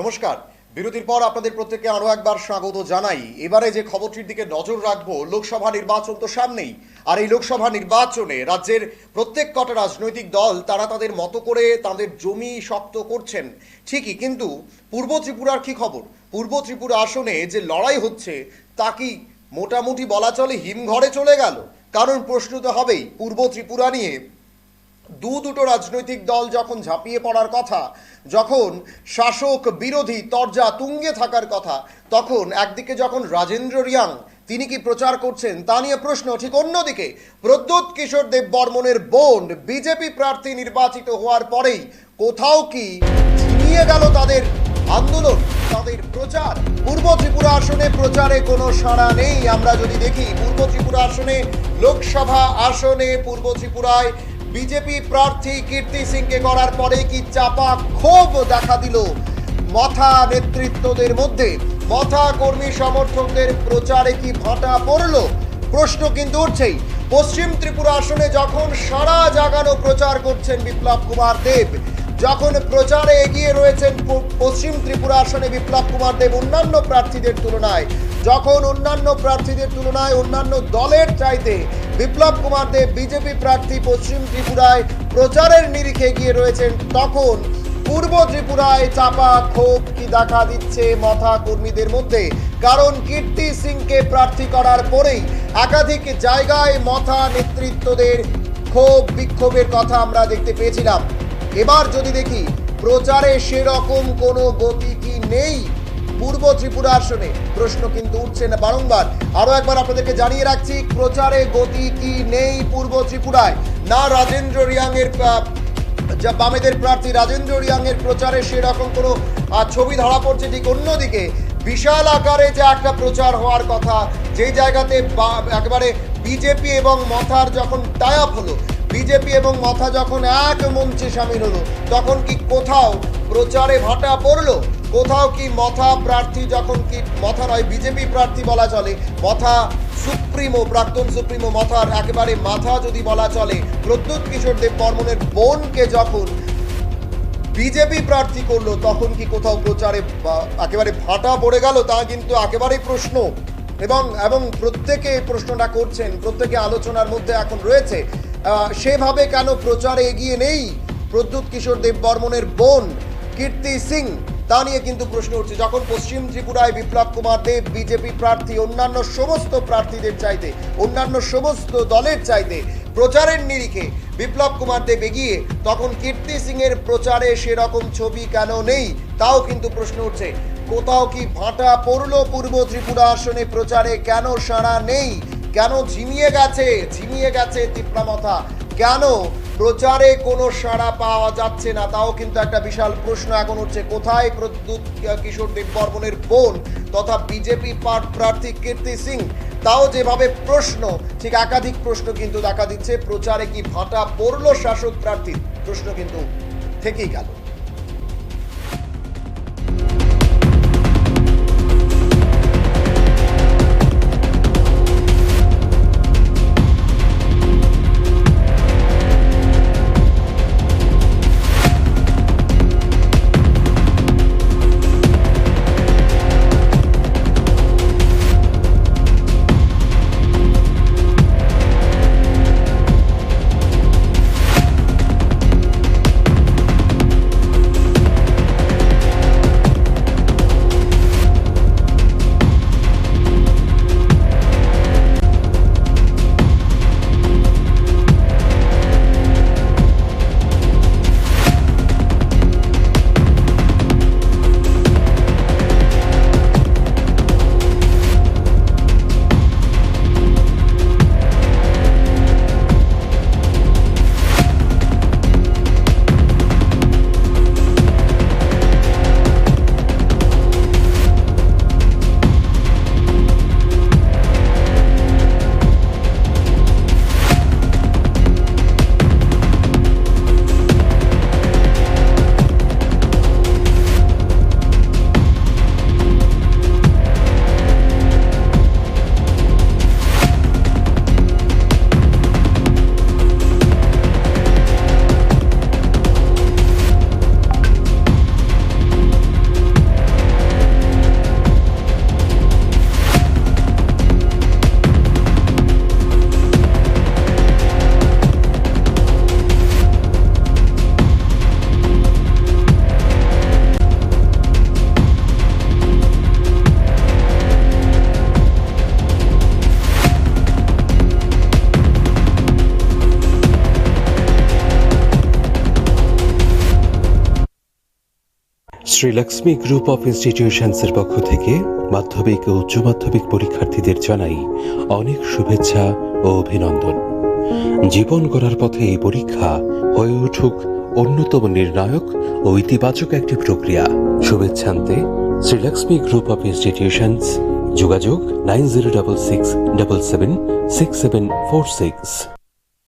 নমস্কার। বিরতির পর আপনাদের প্রত্যেককে আরো একবার স্বাগত জানাই। এবারে যে খবরটির দিকে নজর রাখবো, লোকসভা নির্বাচন তো সামনেই, আর এই লোকসভা নির্বাচনে রাজ্যের প্রত্যেক কটা রাজনৈতিক দল তারা তাদের মতো করে তাদের জমি শক্ত করছেন ঠিকই, কিন্তু পূর্ব ত্রিপুরার কি খবর? পূর্ব ত্রিপুরা আসনে যে লড়াই হচ্ছে তা কি মোটামুটি বলা চলে হিমঘরে চলে গেল? কারণ প্রশ্ন তো হবেই পূর্ব ত্রিপুরা নিয়ে। দুটো রাজনৈতিক দল যখন ঝাঁপিয়ে পড়ার কথা, যখন শাসক বিরোধী তরজা তুঙ্গে থাকার কথা, তখন একদিকে যখন রাজেন্দ্র রিয়াং তিনি কি প্রচার করছেন তা নিয়ে প্রশ্ন, ঠিক অন্যদিকে প্রদ্যোৎ কিশোর দেব বর্মনের বোন বিজেপি প্রার্থী নির্বাচিত হওয়ার পরেই কোথাও কি ছিনিয়ে গেল তাদের আন্দোলন, তাদের প্রচার। পূর্ব ত্রিপুরা আসনে প্রচারে কোনো সাড়া নেই। আমরা যদি দেখি পূর্ব ত্রিপুরা আসনে, লোকসভা আসনে পূর্ব ত্রিপুরায় বিজেপি প্রার্থী কীর্তি সিংকে করার পরে কি চাপা ক্ষোভ দেখা দিল মথা নেতৃত্বদের মধ্যে? মথা কর্মী সমর্থকদের প্রচারে কি ভাটা পড়ল? প্রশ্ন কিন্তু উঠছেই। পশ্চিম ত্রিপুরা আসনে যখন সারা জাগানো প্রচার করছেন বিপ্লব কুমার দেব, যখন প্রচারে এগিয়ে রয়েছেন পশ্চিম ত্রিপুরা আসনে বিপ্লব কুমার দেব অন্যান্য প্রার্থীদের তুলনায়, যখন অন্যান্য প্রার্থীদের তুলনায় অন্যান্য দলের চাইতে বিপ্লব কুমার দেব বিজেপি প্রার্থী পশ্চিম ত্রিপুরায় প্রচারের নিরিখে এগিয়ে রয়েছেন, তখন পূর্ব ত্রিপুরায় চাপা ক্ষোভ কি দেখা দিচ্ছে মথা কর্মীদের মধ্যে। কারণ কীর্তি সিংকে প্রার্থী করার পরেই একাধিক জায়গায় মথা নেতৃত্বদের ক্ষোভ বিক্ষোভের কথা আমরা দেখতে পেয়েছিলাম। এবার যদি দেখি প্রচারে সেরকম কোনো গতি কি নেই পূর্ব ত্রিপুরা আসনে, প্রশ্ন কিন্তু উঠছে না বারংবার। আরো একবার আপনাদেরকে জানিয়ে রাখছি, প্রচারে গতি কি নেই পূর্ব ত্রিপুরায়। না রাজেন্দ্র রিয়াং এর যা বামেদের প্রার্থী রাজেন্দ্র রিয়াং এর প্রচারে সেরকম কোনো ছবি ধরা পড়ছে, ঠিক অন্যদিকে বিশাল আকারে যে একটা প্রচার হওয়ার কথা, যেই জায়গাতে একেবারে বিজেপি এবং মথার যখন টাই আপ হলো, বিজেপি এবং মথা যখন এক মঞ্চে সামিল হলো, তখন কি কোথাও প্রচারে ভাটা পড়লো? কোথাও কি মথা প্রার্থী, যখন কি মথা নয় বিজেপি প্রার্থী বলা চলে, মথা সুপ্রিমো, প্রাক্তন সুপ্রিমো মথার একেবারে মাথা যদি বলা চলে, প্রদ্যোৎ কিশোর দেব বর্মনের বোনকে যখন বিজেপি প্রার্থী করলো, তখন কি কোথাও প্রচারে একেবারে ভাটা পড়ে গেল? তা কিন্তু একেবারেই প্রশ্ন। এবং প্রত্যেকে প্রশ্নটা করছেন, প্রত্যেকে আলোচনার মধ্যে এখন রয়েছে, সেভাবে কেন প্রচারে এগিয়ে নেই প্রদ্যোৎ কিশোর দেব বর্মনের বোন কীর্তি সিং, তা নিয়ে কিন্তু প্রশ্ন উঠছে। যখন পশ্চিম ত্রিপুরায় বিপ্লব কুমার দেব বিজেপি প্রার্থী অন্যান্য সমস্ত প্রার্থীদের চাইতে, অন্যান্য সমস্ত দলের চাইতে প্রচারের নিরিখে বিপ্লব কুমার দেব এগিয়ে, তখন কীর্তি সিং এর প্রচারে সেরকম ছবি কেন নেই? তাও কিন্তু প্রশ্ন উঠছে। কোথাও কি ভাটা পড়লো পূর্ব ত্রিপুরা আসনে? প্রচারে কেন সাড়া নেই? কেন ঝিমিয়ে গেছে তীব্রামথা? কেন প্রচারে কোনো সাড়া পাওয়া যাচ্ছে না? তাও কিন্তু একটা বিশাল প্রশ্ন এখন উঠছে। কোথায় প্রদ্যোৎ কিশোর দেব বর্মনের বোন তথা বিজেপি প্রার্থী কীর্তি সিং? তাও যেভাবে প্রশ্ন, ঠিক একাধিক প্রশ্ন কিন্তু দেখা দিচ্ছে। প্রচারে কি ভাটা পড়লো শাসক প্রার্থীর? প্রশ্ন কিন্তু থেকেই গেল। শ্রীলক্ষ্মী গ্রুপ অফ ইনস্টিটিউশনসের পক্ষ থেকে মাধ্যমিক ও উচ্চ মাধ্যমিক পরীক্ষার্থীদের জানাই অনেক শুভেচ্ছা ও অভিনন্দন। জীবন গড়ার পথে এই পরীক্ষা হয়ে উঠুক অন্যতম নির্ণায়ক ও ইতিবাচক একটি প্রক্রিয়া। শুভেচ্ছান্তে শ্রীলক্ষ্মী গ্রুপ অফ ইনস্টিটিউশনস, যোগাযোগ 9066776746।